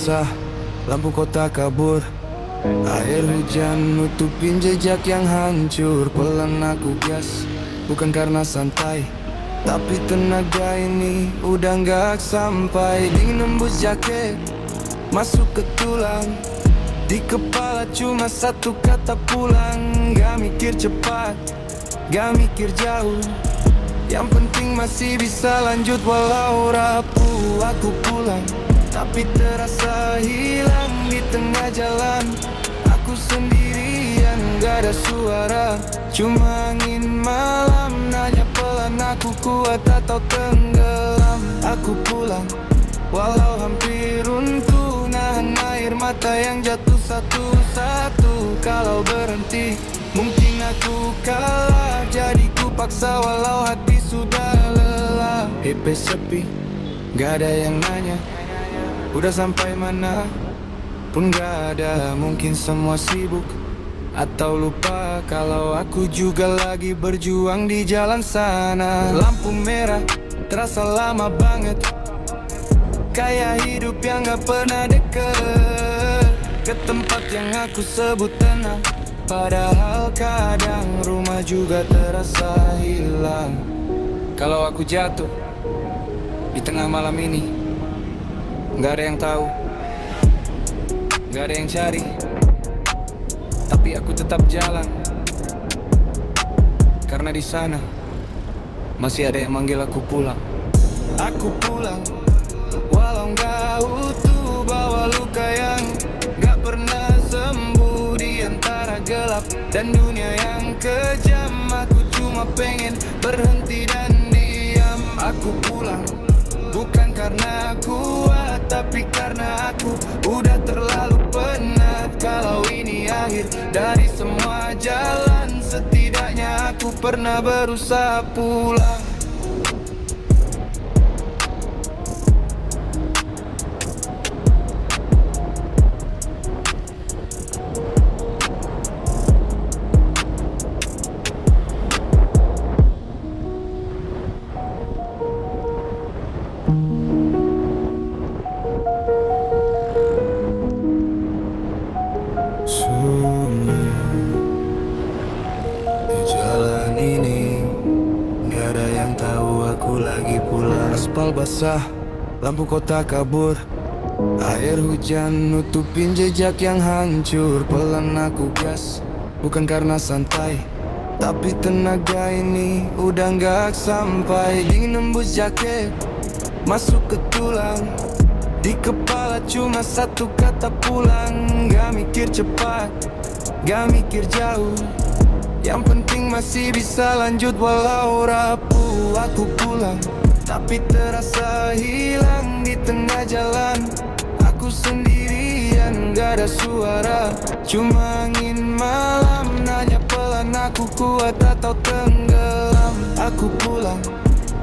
basah, lampu kota kabur. Air hujan nutupin jejak yang hancur. Pelan aku gas, bukan karena santai, tapi tenaga ini udah gak sampai. Dingin nembus jaket, masuk ke tulang. Di kepala cuma satu kata pulang. Gak mikir cepat, gak mikir jauh, yang penting masih bisa lanjut walau rapuh. Aku pulang, tapi terasa hilang di tengah jalan. Aku sendirian, gak ada suara, cuma angin malam nanya pelan. Aku kuat atau tenggelam. Aku pulang, walau hampir runtuh, nahan air mata yang jatuh satu-satu. Kalau berhenti, mungkin aku kalah. Jadi ku paksa walau hati sudah lelah. HP sepi, gak ada yang nanya udah sampai mana pun gak ada. Mungkin semua sibuk atau lupa kalau aku juga lagi berjuang di jalan sana. Lampu merah terasa lama banget, kayak hidup yang gak pernah deket ke tempat yang aku sebut tenang. Padahal kadang rumah juga terasa hilang. Kalau aku jatuh di tengah malam ini, gak ada yang tahu, gak ada yang cari, tapi aku tetap jalan. Karena di sana masih ada yang manggil aku pulang. Aku pulang, walau gak utuh, bawa luka yang gak pernah sembuh. Di antara gelap dan dunia yang kejam, aku cuma pengen berhenti dan diam. Aku pulang, bukan karena kuat, tapi karena aku udah terlalu penat. Kalau ini akhir dari semua jalan, setidaknya aku pernah berusaha pulang. Sunyi di jalan ini, gak ada yang tahu aku lagi pulang. Aspal basah, lampu kota kabur. Air hujan nutupin jejak yang hancur. Pelan aku gas, bukan karena santai, tapi tenaga ini udah gak sampai. Dingin nembus jaket, masuk ke tulang. Di kepala cuma satu kata pulang. Gak mikir cepat, gak mikir jauh, yang penting masih bisa lanjut walau rapuh. Aku pulang, tapi terasa hilang di tengah jalan. Aku sendirian, gak ada suara, cuma angin malam nanya pelan. Aku kuat atau tenggelam. Aku pulang,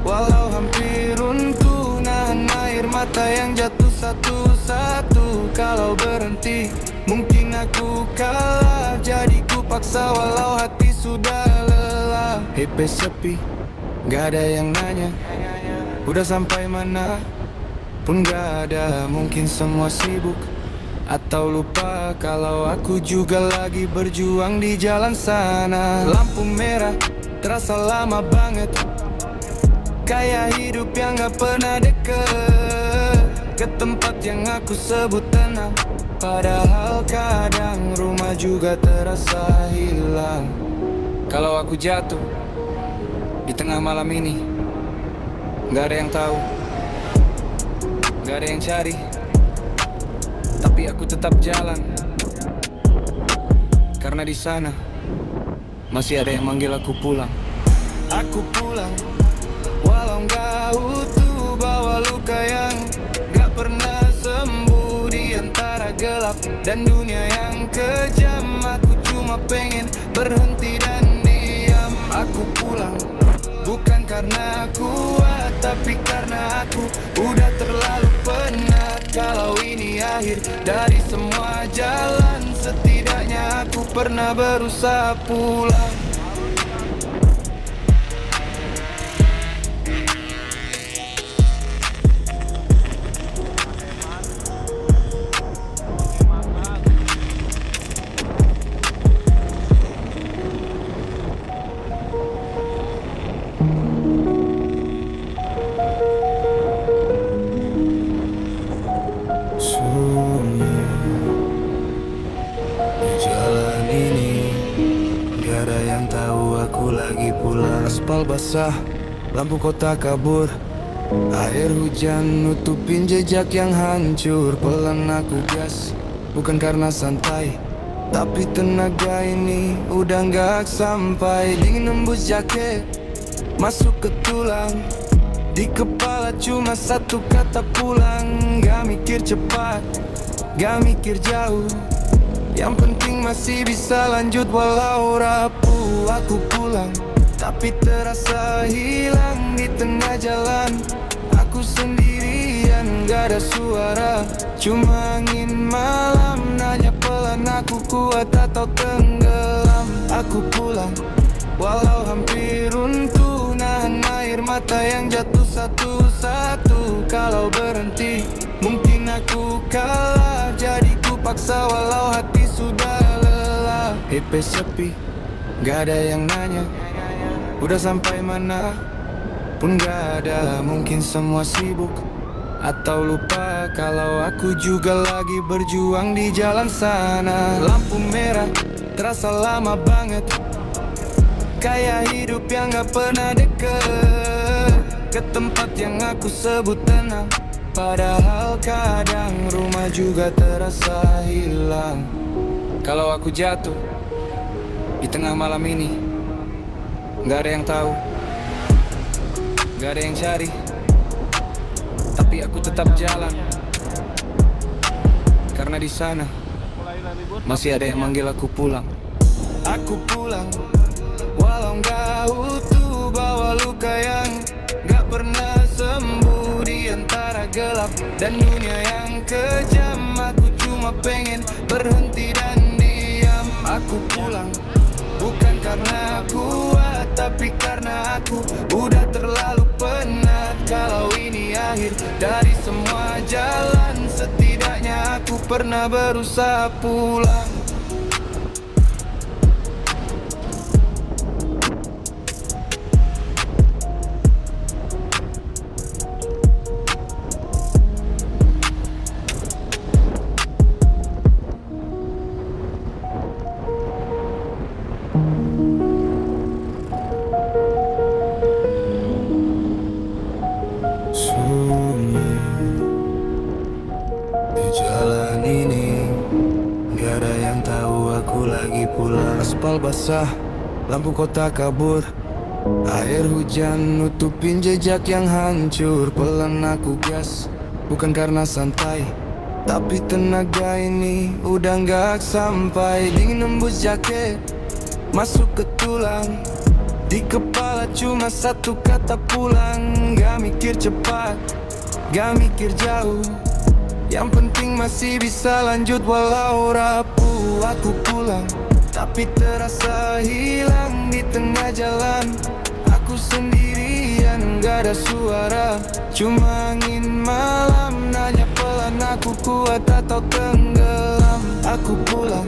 walau hampir runtuh, nahan air mata yang jatuh satu-satu. Kalau berhenti, mungkin aku kalah. Jadi ku paksa walau hati sudah lelah. HP sepi, gak ada yang nanya udah sampai mana pun gak ada. Mungkin semua sibuk atau lupa kalau aku juga lagi berjuang di jalan sana. Lampu merah terasa lama banget, kayak hidup yang gak pernah deket ke tempat yang aku sebut tenang. Padahal kadang rumah juga terasa hilang. Kalau aku jatuh di tengah malam ini, gak ada yang tahu, gak ada yang cari, tapi aku tetap jalan. Karena di sana masih ada yang manggil aku pulang. Aku pulang, walau gak utuh, bawa luka yang gak pernah sembuh. Di antara gelap dan dunia yang kejam, aku cuma pengen berhenti dan diam. Aku pulang, bukan karena kuat, tapi karena aku udah terlalu penat. Kalau ini akhir dari semua jalan, setidaknya aku pernah berusaha pulang. Aspal basah, lampu kota kabur. Air hujan nutupin jejak yang hancur. Pelan aku gas, bukan karena santai, tapi tenaga ini udah gak sampai. Dingin nembus jaket, masuk ke tulang. Di kepala cuma satu kata pulang. Gak mikir cepat, gak mikir jauh, yang penting masih bisa lanjut walau rapuh. Aku pulang, tapi terasa hilang di tengah jalan. Aku sendirian, gak ada suara, cuma angin malam nanya pelan aku kuat atau tenggelam. Aku pulang, walau hampir runtuh, nahan air mata yang jatuh satu-satu. Kalau berhenti, mungkin aku kalah. Jadi ku paksa walau hati sudah lelah. HP sepi, gak ada yang nanya udah sampai mana pun gak ada. Mungkin semua sibuk atau lupa kalau aku juga lagi berjuang di jalan sana. Lampu merah terasa lama banget, kayak hidup yang gak pernah deket ke tempat yang aku sebut tenang. Padahal kadang rumah juga terasa hilang. Kalau aku jatuh di tengah malam ini, gak ada yang tahu, gak ada yang cari, tapi aku tetap jalan. Karena di sana masih ada yang manggil aku pulang. Aku pulang, walau gak utuh, bawa luka yang gak pernah sembuh. Di antara gelap dan dunia yang kejam, aku cuma pengen berhenti dan diam. Aku pulang, bukan karena kuat, tapi karena aku udah terlalu penat. Kalau ini akhir dari semua jalan, setidaknya aku pernah berusaha pulang. Di jalan ini gak ada yang tahu aku lagi pulang. Aspal basah, lampu kota kabur. Air hujan nutupin jejak yang hancur. Pelan aku gas, bukan karena santai, tapi tenaga ini udah gak sampai. Dingin nembus jaket, masuk ke tulang. Di kepala cuma satu kata pulang. Gak mikir cepat, gak mikir jauh, yang penting masih bisa lanjut walau rapuh. Aku pulang, tapi terasa hilang di tengah jalan. Aku sendirian, gak ada suara, cuma angin malam nanya pelan aku kuat atau tenggelam. Aku pulang,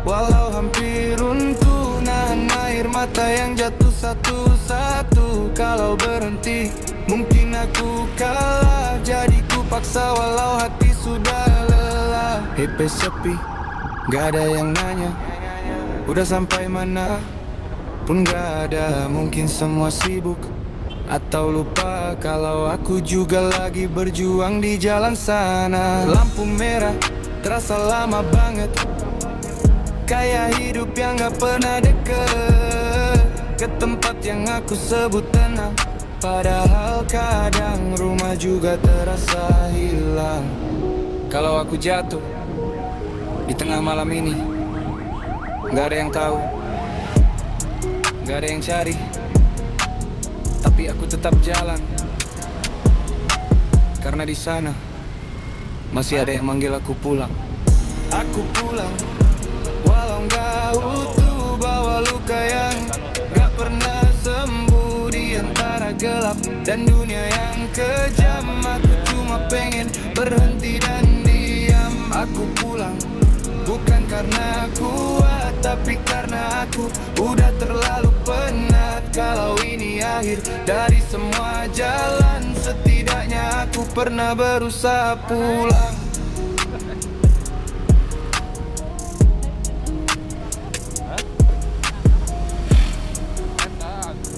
walau hampir runtuh, nahan air mata yang jatuh satu-satu. Kalau berhenti, mungkin aku kalah. Jadi ku paksa walau hati sudah lelah. HP sepi, gak ada yang nanya udah sampai mana pun gak ada. Mungkin semua sibuk atau lupa kalau aku juga lagi berjuang di jalan sana. Lampu merah terasa lama banget, kayak hidup yang gak pernah deket ke tempat yang aku sebut tenang. Padahal kadang rumah juga terasa hilang. Kalau aku jatuh di tengah malam ini, gak ada yang tahu, gak ada yang cari, tapi aku tetap jalan. Karena di sana masih ada yang manggil aku pulang. Aku pulang, walau gak utuh, bawa luka yang gak pernah sembuh. Di antara gelap dan dunia yang kejam, aku cuma pengen berhenti dan diam. Aku pulang, bukan karena kuat, tapi karena aku udah terlalu penat. Kalau ini akhir dari semua jalan, setidaknya aku pernah berusaha pulang.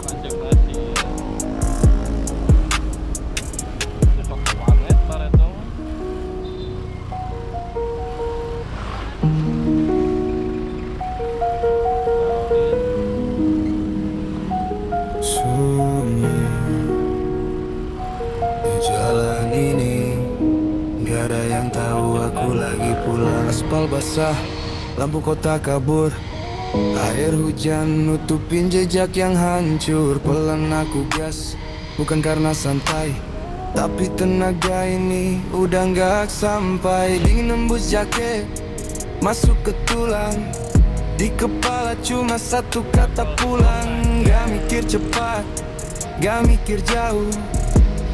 Lanjut. pulang. Aspal basah, lampu kota kabur, air hujan nutupin jejak yang hancur. Pelan aku gas, bukan karena santai, tapi tenaga ini udah gak sampai. Dingin nembus jaket, masuk ke tulang. Di kepala cuma satu kata pulang. Gak mikir cepat, gak mikir jauh,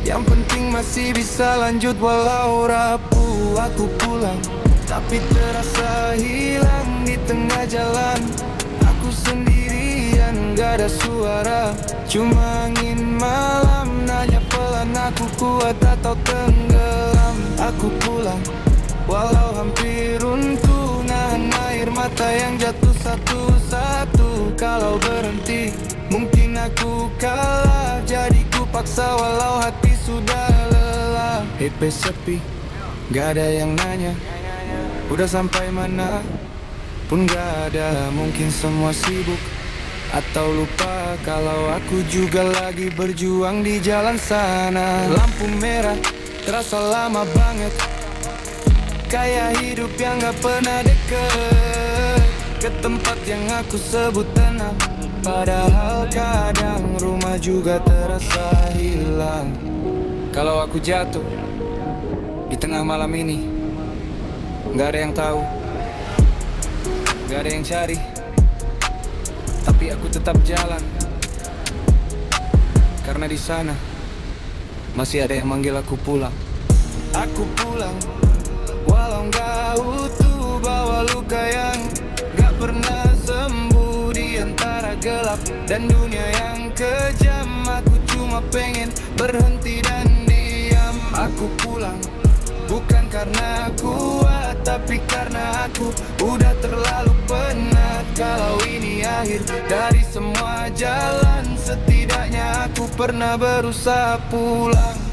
yang penting masih bisa lanjut walau rapuh. Aku pulang, tapi terasa hilang di tengah jalan. Aku sendirian, gak ada suara, cuma angin malam nanya pelan. Aku kuat atau tenggelam. Aku pulang, walau hampir runtuh, nahan air mata yang jatuh satu-satu. Kalau berhenti, mungkin aku kalah. Jadi ku paksa walau hati sudah lelah. HP sepi, gak ada yang nanya, udah sampai mana pun gak ada. Mungkin semua sibuk atau lupa kalau aku juga lagi berjuang di jalan sana. Lampu merah terasa lama banget, kayak hidup yang gak pernah deket ke tempat yang aku sebut tenang. Padahal kadang rumah juga terasa hilang. Kalau aku jatuh di tengah malam ini, gak ada yang tahu, gak ada yang cari, tapi aku tetap jalan. Karena di sana masih ada yang manggil aku pulang. Aku pulang, walau gak utuh, bawa luka yang gak pernah sembuh. Di antara gelap dan dunia yang kejam, aku cuma pengen berhenti dan diam. Aku pulang, bukan karena kuat, tapi karena aku udah terlalu penat. Kalau ini akhir dari semua jalan, setidaknya aku pernah berusaha pulang.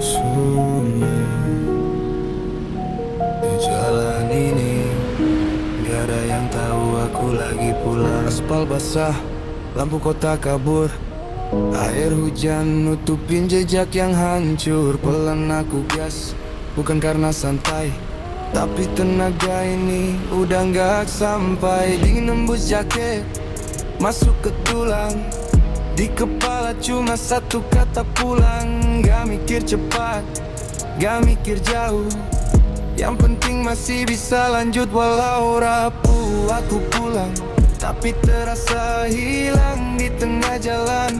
Sunyi di jalan ini, gak ada yang tahu aku lagi pulang. Aspal basah, lampu kota kabur, air hujan nutupin jejak yang hancur. Pelan aku gas, bukan karena santai, tapi tenaga ini udah gak sampai. Dingin nembus jaket, masuk ke tulang. Di kepala cuma satu kata pulang. Gak mikir cepat, gak mikir jauh, yang penting masih bisa lanjut walau rapuh. Aku pulang, tapi terasa hilang di tengah jalan.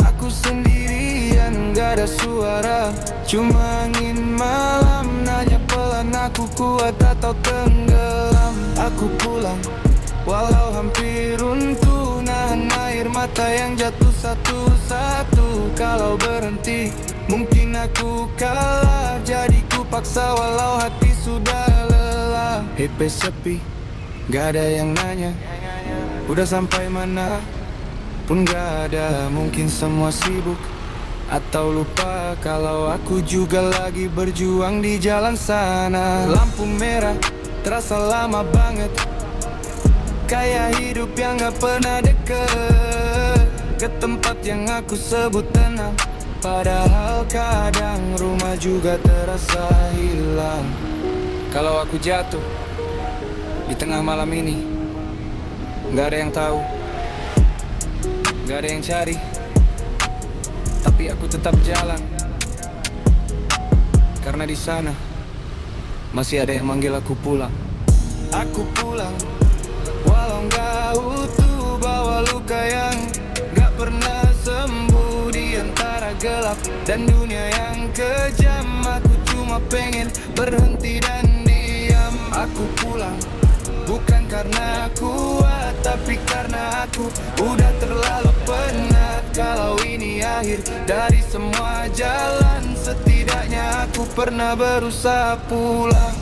Aku sendirian, gak ada suara, cuma angin malam nanya pelan. Aku kuat atau tenggelam. Aku pulang, walau hampir runtuh, nahan air mata yang jatuh satu-satu. Kalau berhenti, mungkin aku kalah. Jadi ku paksa walau hati sudah lelah. HP sepi, gak ada yang nanya, udah sampai mana pun gak ada. Mungkin semua sibuk atau lupa kalau aku juga lagi berjuang di jalan sana. Lampu merah terasa lama banget, kayak hidup yang gak pernah deket ke tempat yang aku sebut tenang. Padahal kadang rumah juga terasa hilang. Kalau aku jatuh di tengah malam ini, gak ada yang tahu, gak ada yang cari, tapi aku tetap jalan. Karena di sana masih ada yang manggil aku pulang. Aku pulang, walau gak utuh, bawa luka yang gak pernah sembuh. Di antara gelap dan dunia yang kejam, aku cuma pengen berhenti dan diam. Aku pulang, bukan karena kuat, tapi karena aku udah terlalu penat. Kalau ini akhir dari semua jalan, setidaknya aku pernah berusaha pulang.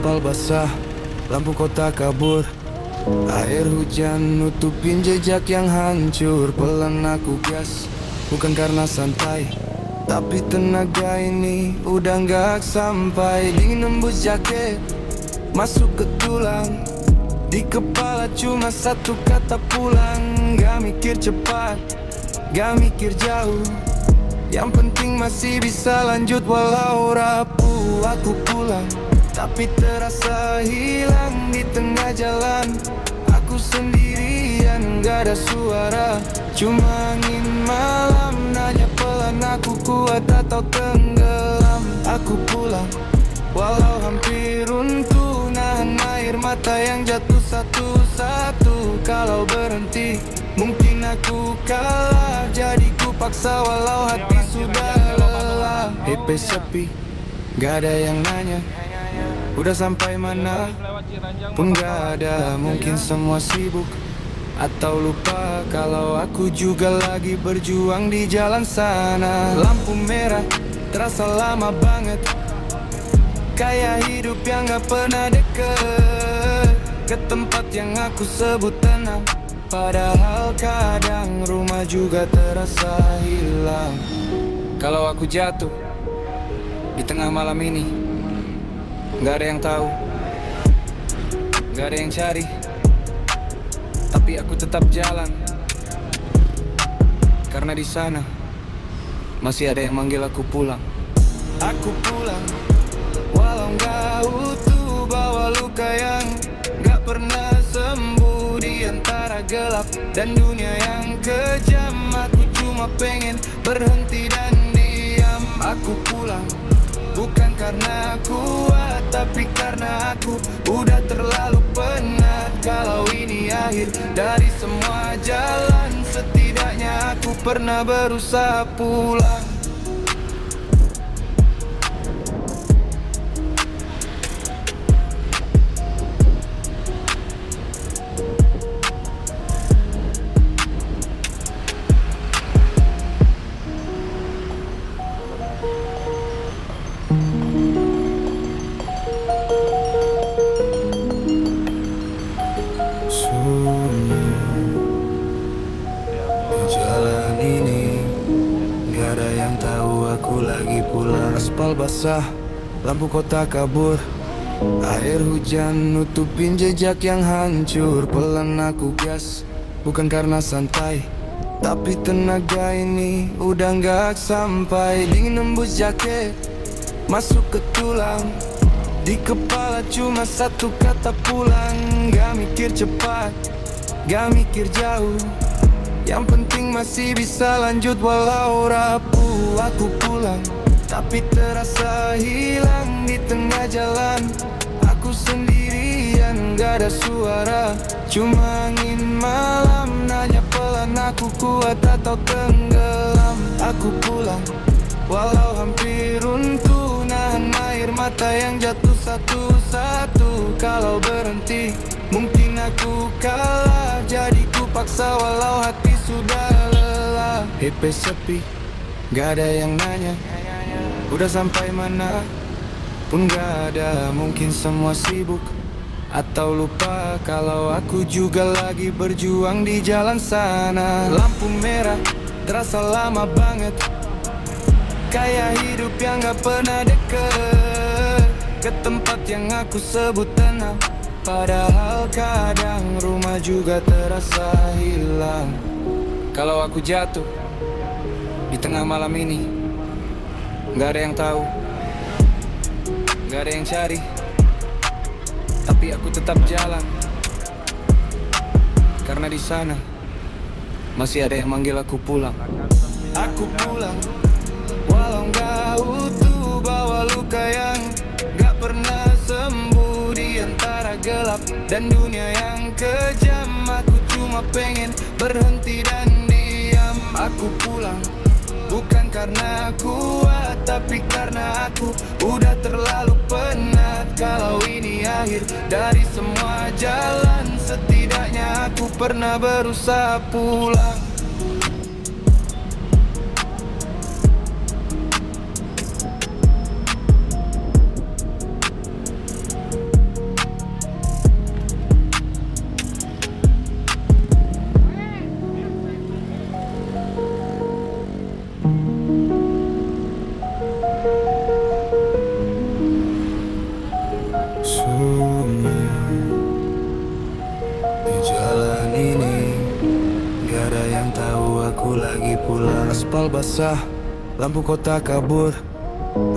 Aspal basah, lampu kota kabur. Air hujan nutupin jejak yang hancur. Pelan aku gas, bukan karena santai, tapi tenaga ini udah gak sampai. Dingin nembus jaket, masuk ke tulang. Di kepala cuma satu kata pulang. Gak mikir cepat, gak mikir jauh, yang penting masih bisa lanjut walau rapuh. Aku pulang, tapi terasa hilang di tengah jalan. Aku sendirian, gak ada suara, cuma angin malam nanya pelan. Aku kuat atau tenggelam. Aku pulang, walau hampir runtuh, nahan air mata yang jatuh satu-satu. Kalau berhenti, mungkin aku kalah. Jadi ku paksa walau hati sudah lelah. HP sepi, gak ada yang nanya udah sampai mana pun gak ada. Mungkin semua sibuk atau lupa kalau aku juga lagi berjuang di jalan sana. Lampu merah terasa lama banget, kayak hidup yang gak pernah deket ke tempat yang aku sebut tenang. Padahal kadang rumah juga terasa hilang. Kalau aku jatuh di tengah malam ini, gak ada yang tahu, gak ada yang cari, tapi aku tetap jalan. Karena di sana masih ada yang manggil aku pulang. Aku pulang, walau gak utuh, bawa luka yang gak pernah sembuh. Di antara gelap dan dunia yang kejam, aku cuma pengen berhenti dan diam. Aku pulang, bukan karena kuat, tapi karena aku udah terlalu penat. Kalau ini akhir dari semua jalan, setidaknya aku pernah berusaha pulang. Jalan ini gak ada yang tahu aku lagi pulang. Aspal basah, lampu kota kabur. Air hujan nutupin jejak yang hancur. Pelan aku gas, bukan karena santai, tapi tenaga ini udah gak sampai. Dingin nembus jaket, masuk ke tulang. Di kepala cuma satu kata pulang. Gak mikir cepat, gak mikir jauh, yang penting masih bisa lanjut walau rapuh. Aku pulang, tapi terasa hilang di tengah jalan. Aku sendirian, gak ada suara, cuma angin malam nanya pelan. Aku kuat atau tenggelam. Aku pulang, walau hampir runtuh, nahan air mata yang jatuh satu-satu. Kalau berhenti, mungkin aku kalah. Jadi ku paksa walau hati sudah lelah. HP sepi, gak ada yang nanya udah sampai mana pun gak ada. Mungkin semua sibuk atau lupa kalau aku juga lagi berjuang di jalan sana. Lampu merah terasa lama banget, kayak hidup yang gak pernah deket ke tempat yang aku sebut tenang. Padahal kadang rumah juga terasa hilang. Kalau aku jatuh di tengah malam ini, gak ada yang tahu, gak ada yang cari, tapi aku tetap jalan. Karena di sana masih ada yang manggil aku pulang. Aku pulang, walau gak utuh, bawa luka yang gak pernah sembuh. Di antara gelap dan dunia yang kejam, aku cuma pengen berhenti dan diam. Aku pulang, bukan karena kuat, tapi karena aku udah terlalu penat. Kalau ini akhir dari semua jalan, setidaknya aku pernah berusaha pulang. yang tahu aku lagi pulang. Aspal basah, lampu kota kabur,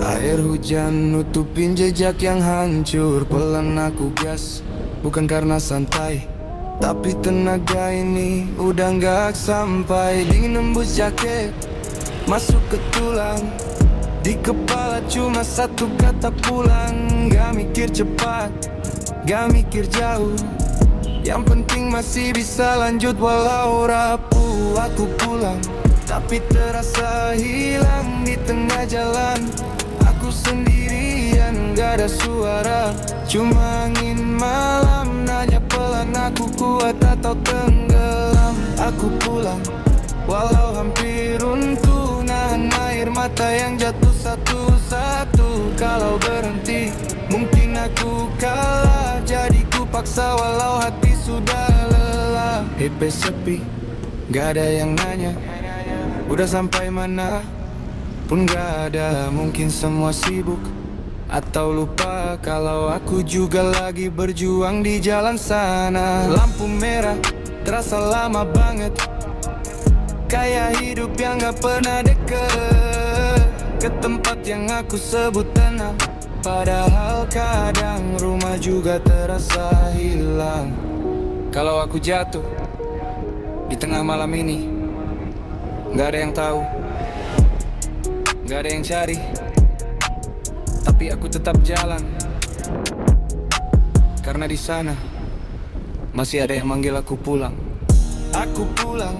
air hujan nutupin jejak yang hancur. Pelan aku gas, bukan karena santai, tapi tenaga ini udah gak sampai. Dingin nembus jaket, masuk ke tulang. Di kepala cuma satu kata pulang. Gak mikir cepat, gak mikir jauh, yang penting masih bisa lanjut walau rapuh. Aku pulang, tapi terasa hilang di tengah jalan. Aku sendirian, gak ada suara, cuma angin malam nanya pelan. Aku kuat atau tenggelam. Aku pulang, walau hampir runtuh, nahan air mata yang jatuh satu-satu. Kalau berhenti, mungkin aku kalah. Jadi ku paksa walau hati sudah lelah. HP sepi, gak ada yang nanya, udah sampai mana pun gak ada. Mungkin semua sibuk atau lupa kalau aku juga lagi berjuang di jalan sana. Lampu merah terasa lama banget, kayak hidup yang gak pernah deket ke tempat yang aku sebut tenang. Padahal kadang rumah juga terasa hilang. Kalau aku jatuh di tengah malam ini, gak ada yang tahu, gak ada yang cari, tapi aku tetap jalan. Karena di sana masih ada yang manggil aku pulang. Aku pulang,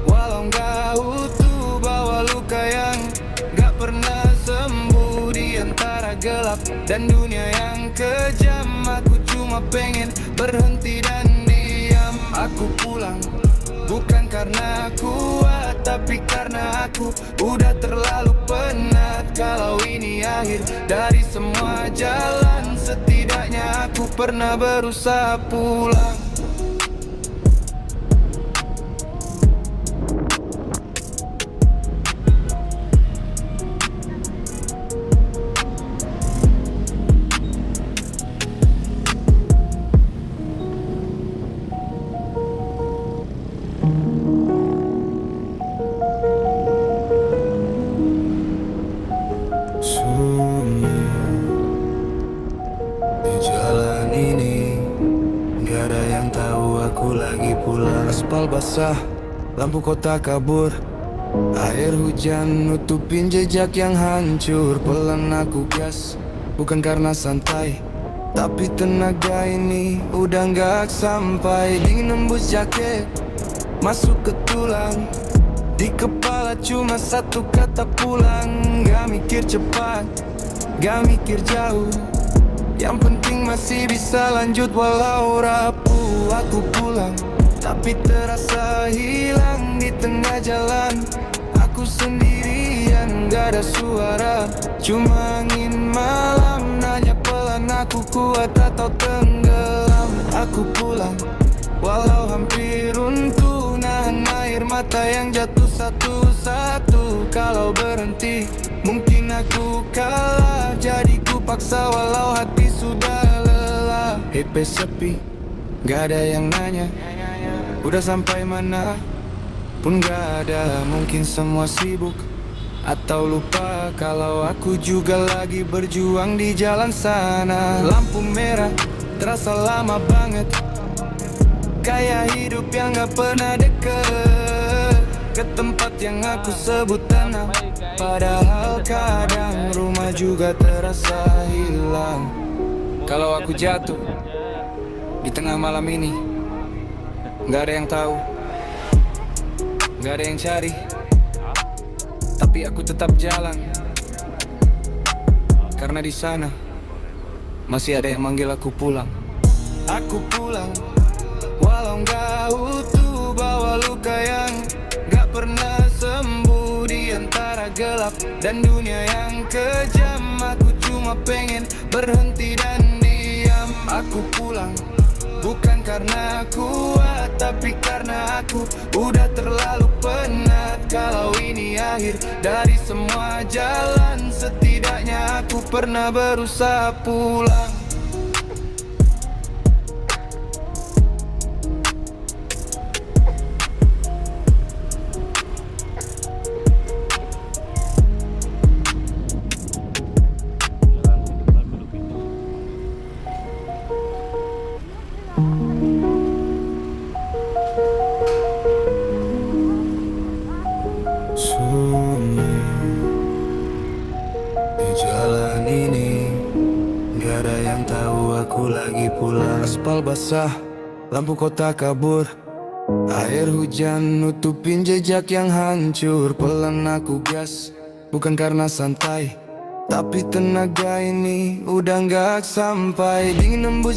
walau gak utuh, bawa luka yang gak pernah sembuh. Di antara gelap dan dunia yang kejam, aku cuma pengen berhenti dan diam. Aku pulang, bukan karena kuat, tapi karena aku udah terlalu penat. Kalau ini akhir dari semua jalan, setidaknya aku pernah berusaha pulang. Sunyi di jalan ini, gak ada yang tahu aku lagi pulang. Aspal basah, lampu kota kabur, air hujan nutupin jejak yang hancur. Pelan aku gas, bukan karena santai, tapi tenaga ini udah gak sampai. Dingin nembus jaket, masuk ke tulang. Di kepala cuma satu kata pulang. Gak mikir cepat, gak mikir jauh, yang penting masih bisa lanjut walau rapuh. Aku pulang, tapi terasa hilang di tengah jalan. Aku sendirian, gak ada suara, cuma angin malam nanya pelan. Aku kuat atau tenggelam. Aku pulang, walau hampir runtuh, nahan air mata yang jatuh satu-satu. Kalau berhenti, mungkin aku kalah. Jadi ku paksa walau hati sudah lelah. HP sepi, gak ada yang nanya, udah sampai mana pun gak ada. Mungkin semua sibuk atau lupa kalau aku juga lagi berjuang di jalan sana. Lampu merah terasa lama banget, kayak hidup yang gak pernah deket ke tempat yang aku sebut tanah. Padahal kadang rumah juga terasa hilang. Kalau aku jatuh di tengah malam ini, gak ada yang tahu, gak ada yang cari, tapi aku tetap jalan. Karena di sana masih ada yang manggil aku pulang. Aku pulang, walau gak utuh, bawa luka yang gak pernah sembuh. Di antara gelap dan dunia yang kejam, aku cuma pengen berhenti dan diam. Aku pulang, bukan karena kuat, tapi karena aku udah terlalu penat. Kalau ini akhir dari semua jalan, setidaknya aku pernah berusaha pulang. jalan ini gak ada yang tahu aku lagi pulang. Aspal basah, lampu kota kabur, air hujan nutupin jejak yang hancur. Pelan aku gas, bukan karena santai, tapi tenaga ini udah gak sampai. Dingin nembus